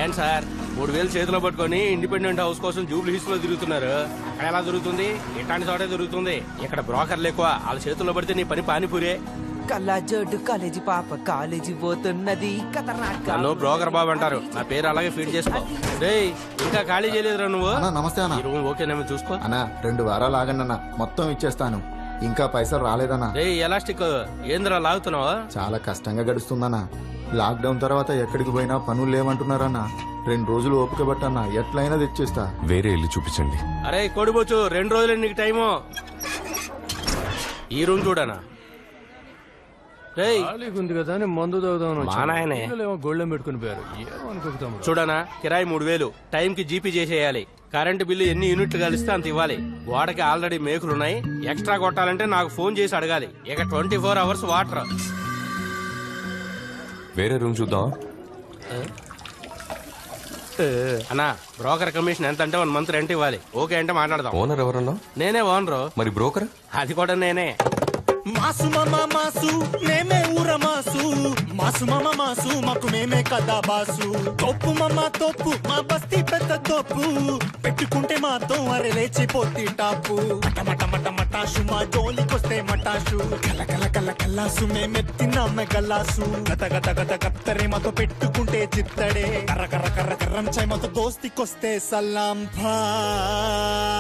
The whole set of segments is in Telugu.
ఏం సార్ 3000 చేతిలో పట్టుకొని ఇండిపెండెంట్ హౌస్ కోసం జూబ్లీ హిల్స్ లో తిరుగుతున్నారు. అక్కడ ఎలా దొరుకుతుంది? ఇట్లాంటి చోటే దొరుకుతుంది. ఇక్కడ బ్రోకర్లు ఎక్కువ. వాళ్ళ చేతుల్లో పడితే నీ పని పానీపూరే. కళ్ళజోడు కాలేజీ పాప కాలేజీ పోతున్నది. నన్ను బ్రోకర్ బాబు అంటారు. నా పేరు అలాగే ఫీడ్ చేసుకో. రేయ్ ఇంకా ఖాళీ చేయలేదురా నువ్వు? నమస్తే అన్న. ఈ రూమ్ ఓకేనేమో చూసుకో అన్న 2 వారాలు ఆగండి అన్న, మొత్తం ఇచ్చేస్తాను. ఇంకా పైసలు రాలేదన్నా. రేయ్ ఎలాస్టిక్ ఏందిరా లాగుతున్నావా? చాలా కష్టంగా గడుస్తుందన్నా. లాక్డౌన్ తర్వాత ఎక్కడికి పోయినా పనులు లేవంటున్నారన్నా. 2 రోజులు ఓపిక పట్టన్నా, ఎట్లయినా తెచ్చేస్తా. వేరే ఇల్లు చూపించండి. అరే కొడిపోచ్చు 2 రోజులు నీకు టైము. ఈ రూమ్ చూడనా? ఉంది కదా మందు తాగుదాం. మా నాయనే గోల్డెం పెట్టుకుని పోయారు. ఏమనుకుంటాం చూడనా? కిరాయి 3000, టైంకి జీపీ చేసేయాలి. కరెంటు బిల్లు ఎన్ని యూనిట్లు కలిస్తే అంత ఇవ్వాలి. గోడకి ఆల్రెడీ మేకులున్నాయి. ఎక్స్ట్రా కొట్టాలంటే నాకు ఫోన్ చేసి అడగాలి. ఇక 24 అవర్స్ వాటర్. వేరే రూమ్ చూద్దాం. అన్నా బ్రోకర్ కమిషన్ ఎంత అంటే 1 మంత్ రెంట్ ఇవ్వాలి. ఓకే అంటే మాట్లాడదాం. ఓనర్ ఎవరన్నా? నేనే ఓనరు. మరి బ్రోకర్? అది కూడా నేనే. మాసు మామ మాసు మేమే ఊర మాసు, మాసు మామ మాసు మాకు మేమే కదా బాసు. తోపు మామ తోపు మా బస్తీ పెద్ద తోపు, పెట్టుకుంటే మాతో అరే లేచిపోతి టాపు. మట మట మటాషు మా జోలికొస్తే మటాషు, కల కల కల కల్లాసు మేమెత్తినామె గల్లాసు. గత గత గత కత్తరే మాతో పెట్టుకుంటే చిత్తడే, కర్ర కర్ర కర్ర కర్రం చై మాతో దోస్తికొస్తే సలాం భాయ్.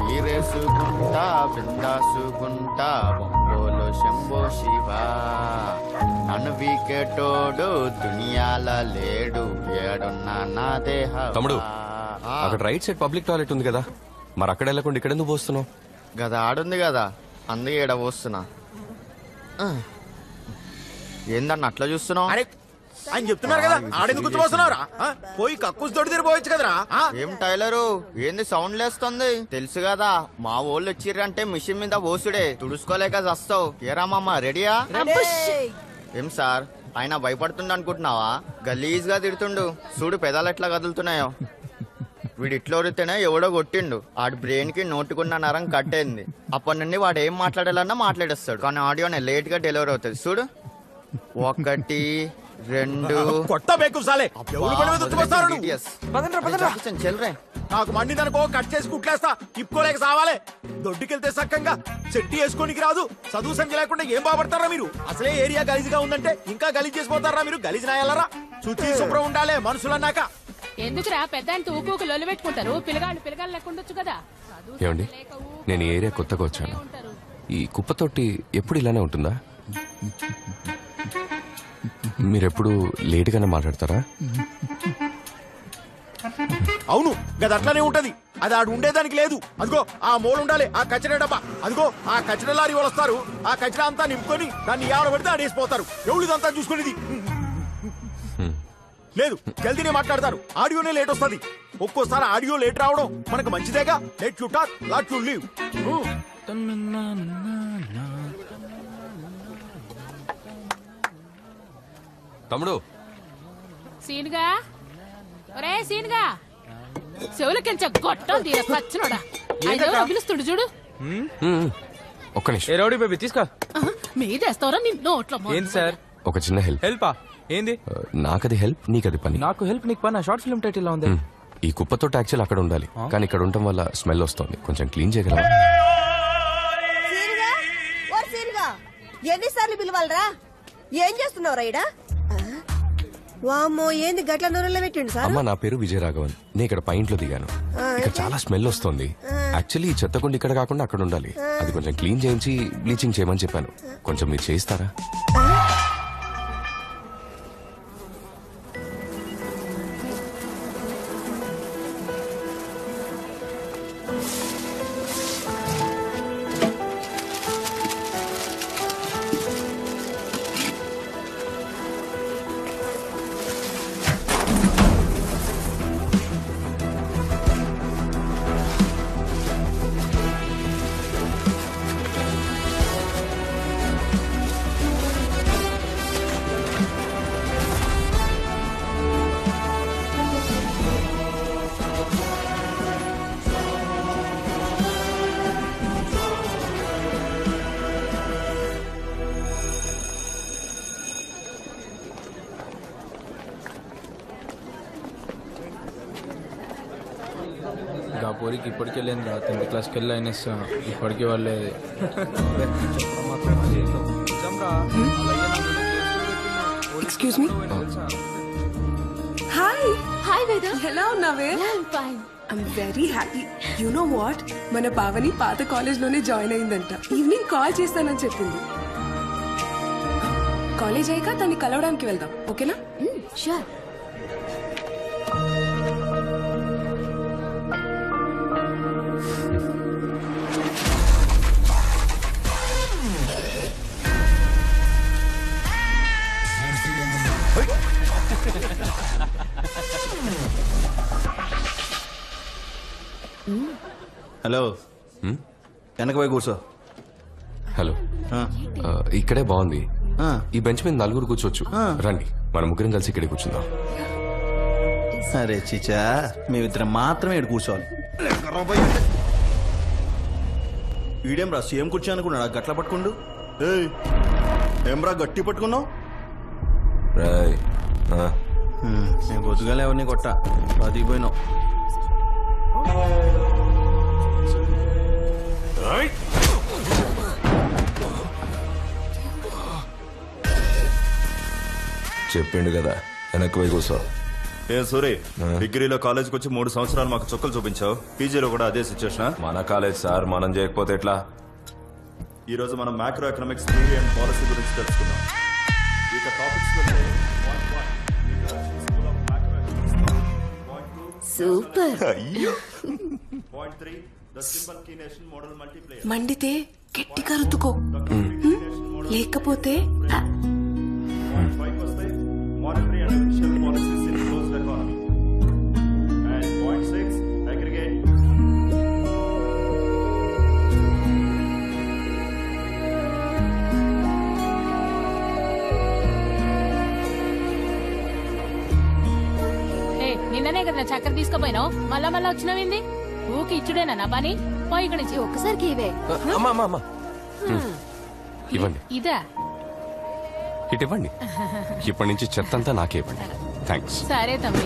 వీరేసుకుంటా బిందాసుకుంటా బొంబోలు శంభో శివ, నన్ను వీకెటోడు దునియాల లేడు, ఏడున్నా నా దేహ. తమ్ముడు అక్కడ రైట్ సైడ్ పబ్లిక్ టాయిలెట్ ఉంది కదా, మరి అక్కడ వెళ్ళకుండా ఇక్కడ ఎందుకు పోస్తున్నావు? గదా ఆడుంది కదా, అందుకే ఈడ పోస్తున్నా. ఏందన్న అట్లా చూస్తున్నావు? ఆయన చెప్తున్నారు కదా, ఆడెందుకు గుర్తుపోస్తున్నావురా? పోయి కక్కుస్ తోటి తిరిగిపోవచ్చు కదరా. ఏం టైలరు ఏంది సౌండ్ లేస్తుంది? తెలుసు కదా మా వాళ్ళు వచ్చిర్రంటే మిషన్ మీద పోసుడే, తుడుచుకోలేక వస్తావు. ఏరా మామ రెడీయా? ఏం సార్ ఆయన భయపడుతుండ అనుకుంటున్నావా? గలీజ్ గా తిడుతుండు చూడు, పెదాలు ఎట్లా కదులుతున్నాయో. వీడు ఇట్లా వరితేనే ఎవడో కొట్టిండు, ఆడి బ్రెయిన్ కి నోటుకున్న నరం కట్టేంది. అప్పటి నుండి వాడు ఏం మాట్లాడాలన్నా మాట్లాడేస్తాడు, కానీ ఆడియోనే లేట్ గా డెలివరీ అవుతుంది. చూడు 1 2 కొత్త బేకు సాలే చెల్రే. నాకు మండిదనుకో కట్ చేసి కుట్లేస్తా, తిప్పుకోలేక సావాలే. దొడ్డుకెళ్తే సక్కంగా చెట్టి వేసుకోనికి రాదు, చదువు సంఖ్య లేకుండా ఏం బాబడతారా మీరు? అసలే ఏరియా గలీజ్గా ఉందంటే ఇంకా గలీజ్ చేసిపోతారా మీరు? గలీజ్ నాయాలరా? శుచి శుభ్రం ఉండాలి మనుషులన్నాక. ఎందుకురా పెద్ద అంటే ఊకు లొల్లి పెట్టుకుంటారు? పిల్లగాళ్ళు లెక్కుండొచ్చు కదా. ఏమండి, నేను ఈ ఏరియా కొత్తగా వచ్చాను. ఈ కుప్పతోటి ఎప్పుడు ఇలానే ఉంటుందా? మీరెప్పుడు లేట్ గానే మాట్లాడతారా? అవును గది అట్లానే ఉంటది. అది ఆడు ఉండేదానికి లేదు. అదిగో ఆ మూల ఉండాలి ఆ కచరా డబ్బా. అదిగో ఆ కచరా లారీ వాళ్ళు వస్తారు, ఆ కచరా అంతా నింపుకొని దాన్ని ఆడ పెడితే ఆడేసిపోతారు. ఎవరిదంతా చూసుకునేది లేదు. జల్దీనే మాట్లాడతారు, ఆడియోనే లేట్ వస్తుంది. ఒక్కోసారి ఆడియో లేట్ రావడం మనకు మంచిదేగా. Let you talk let you live. తమ్ముడు సీన్గా, ఒరే సీన్గా, చెవులకించ గొట్టం దీని పచ్చనోడా పిలుస్తుడు చూడు. ఒక్క నిమిషం. ఏ రౌడీ బేబీ తీసుకో. మీదేస్తావరా నీ నోట్లో? ఏంటి సార్? ఒక చిన్న హెల్ప్. హెల్పా? ఏంది? నాకది హెల్ప్, నీకది పని. నాకు హెల్ప్ నీకు పని. షార్ట్ ఫిల్మ్ టైటిల్ ఉంది. ఈ కుప్పతో యాక్చువల్ అక్కడ ఉండాలి, కానీ ఇక్కడ ఉండటం వల్ల స్మెల్ వస్తుంది. కొంచెం క్లీన్ చేయగలవా? ఎన్నిసార్లు పిలవాలరా? ఏం చేస్తున్నావు రైడా? వామ్మో ఏంది గట్ల నూనెలో పెట్టిండు సార్? అమ్మా నా పేరు విజయరాఘవన్, నేను ఇక్కడ పైంట్లో దిగాను. ఇక్కడ చాలా స్మెల్ వస్తుంది. యాక్చువల్లీ ఈ చెత్తకుండా ఇక్కడ కాకుండా అక్కడ ఉండాలి. అది కొంచెం క్లీన్ చేయించి బ్లీచింగ్ చేయమని చెప్పాను. కొంచెం మీరు చేయిస్తారా? ఆ పోరికి ఇప్పటికి వెళ్ళింది రా 10th క్లాస్కి వెళ్ళి అయినేస్తాను ఇప్పటికీ వాళ్ళేది ఎక్స్క్యూజ్ మీ హాయ్ హాయ్ వేద ఎలా ఉన్నావే I'm very happy you know what మన పావని పాత కాలేజ్ లోనే జాయిన్ అయిందంట ఈవినింగ్ కాల్ చేస్తానని చెప్పింది కాలేజ్ అయ్యాక తన్ని కలవడానికి వెళ్దాం ఓకేనా షూర్ హలో వెనక పోయి కూర్చో. హలో ఇక్కడే బాగుంది. ఈ బెంచ్ మీద నలుగురు కూర్చోవచ్చు. రండి మన ముగ్గురం కలిసి ఇక్కడే కూర్చుందాం. సరే చిచా మేమిద్దరం మాత్రమే ఇక్కడ కూర్చోవాలి. ఈడేం రా సేమ్ కూర్చో అనుకున్నాడా గట్ల పట్టుకుండు. ఏం రా గట్టి పట్టుకున్నావు. నేను పొద్దుగాలే ఎవరిని కొట్ట బతికిపోయినావు. చెప్పిండు కదా వెనక్కి పోయి కూర్చో. ఏ సూరి డిగ్రీలో కాలేజ్కి వచ్చి 3 సంవత్సరాలు మాకు చుక్కలు చూపించావు. పీజీలో కూడా అదే సిచ్యువేషన్. మన కాలేజ్ సార్ మనం చేయకపోతే ఎట్లా? ఈ రోజు మనం macro economics theory and policy గురించి తెలుసుకుందాం. ఇక టాపిక్స్ సూపర్. మోడల్ మండితే గట్టిగా రుతుకో లేకపోతే monetary and official policies in closed economy. And point 6, aggregate. నిన్ననే కదా చక్కెర తీసుకుపోయినావు మళ్ళా మళ్ళా వచ్చినావింది. ఊకి ఇచ్చుడేనా నా పని? పోయి ఇక్కడ నుంచి ఒక్కసారికి ఇవే ఇవ్వండి. ఇదా ఇటు ఇవ్వండి. ఇప్పటి నుంచి చెత్త అంతా నాకే ఇవ్వండి. థ్యాంక్స్. సరే తమ్మి.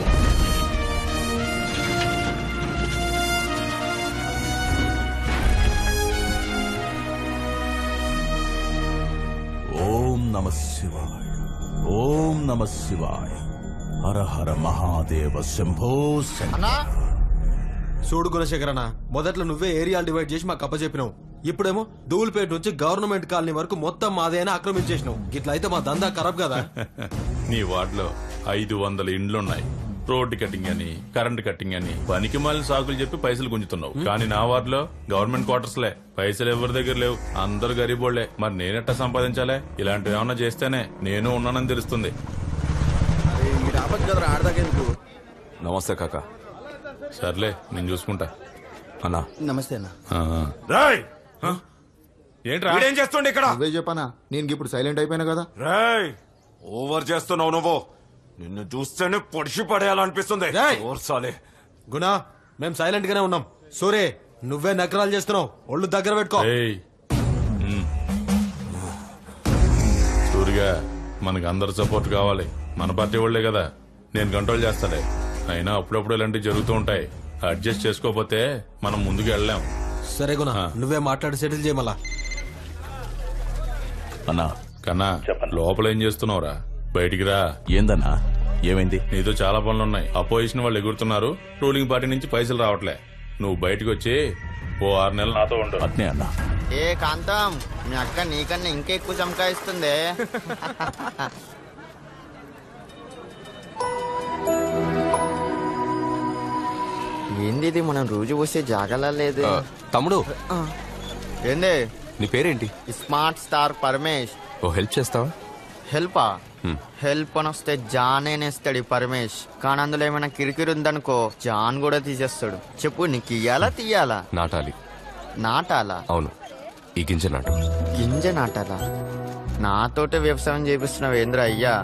ఓం నమ శివాయ. ఓం నమ శివాయ. హర హర మహాదేవ శంభో. చూడు గుణశేఖరన్న, మొదట్లో నువ్వే ఏరియాలు డివైడ్ చేసి మాకు అప్పచెప్పినావు. ఇప్పుడేమో దూల్పేట నుంచి గవర్నమెంట్ కాలనీ వరకు మొత్తం మాదేనా ఆక్రమించేసినావు. ఇట్లా అయితే మా దందా ఖరాబ్ కదా. నీ వార్డులో 500 ఇండ్లున్నాయి. రోడ్డు కటింగ్ అని, కరెంట్ కటింగ్ అని పనికి మాలిన సాకులు చెప్పి పైసలు గుంజుతున్నావు. కానీ నా వార్డులో గవర్నమెంట్ క్వార్టర్స్ లే, పైసలు ఎవరి దగ్గర లేవు. అందరు గరీబోళ్లే. మరి నేనెట్టా సంపాదించాలే? ఇలాంటివి ఏమన్నా చేస్తేనే నేను ఉన్నానని తెలుస్తుంది. నమస్తే కాకా. సర్లే నేను చూసుకుంటా. అన్నా నమస్తే అన్న. ఏంట్రా ఏం చేస్తుండే ఇక్కడ? అవే చెప్పనా, నేను ఇప్పుడు సైలెంట్ అయిపోయినా కదా. రేయ్ ఓవర్ చేస్తున్నావు నువ్వు. నిన్ను చూస్తేనే పొడిచి పడేయాలనిపిస్తుంది. గుణా మేము సైలెంట్ గానే ఉన్నాం. సూరే నువ్వే నకరాలు చేస్తున్నావు. ఒళ్ళు దగ్గర పెట్టుకో. సూరిగా మనకు అందరు సపోర్ట్ కావాలి. మన పార్టీ వాళ్లే కదా. నేను కంట్రోల్ చేస్తాలే. అయినా అప్పుడప్పుడు ఇలాంటివి జరుగుతూ ఉంటాయి. అడ్జస్ట్ చేసుకోకపోతే మనం ముందుకు వెళ్ళలేం. సరే గుణ నువ్వే మాట్లాడి సెటిల్ చేయమలా. అన్నా కన్నా లోపల ఏం చేస్తున్నావురా? బయటికి రా. ఏందన్నా ఏమైంది? నీతో చాలా పనులున్నాయి. అపోజిషన్ వాళ్ళు ఎగురుతున్నారు. రూలింగ్ పార్టీ నుంచి పైసలు రావట్లే. నువ్వు బయటకు వచ్చి ఓ 6 నెలలు నాతో ఉండు. అట్నే అన్నా. ఏ కాంతం, మీ అక్క నీకన్నా ఇంకా ఎక్కువ చమకాయిస్తుంది. ఏంది ఇది మనం రోజు వస్తే జాగలా లేదు. తమ్ముడు ఏంది? నీ పేరేంటి? Smart star Paramesh. ఓ హెల్ప్ చేస్తావా? హెల్పా? హెల్ప్ అని వస్తే జానేనేస్తాడు పరమేష్. కానీ అందులో ఏమైనా కిరికిరి ఉందనుకో జాన్ కూడా తీసేస్తాడు. చెప్పు నీకు ఇయ్యాలా తీయాలా? నాటాలి. నాటాలా? అవును, ఈ గింజ నాటు. గింజ నాటాలా? నాతోటే వ్యవసాయం చేపిస్తున్నావు ఏంద్రా అయ్యా?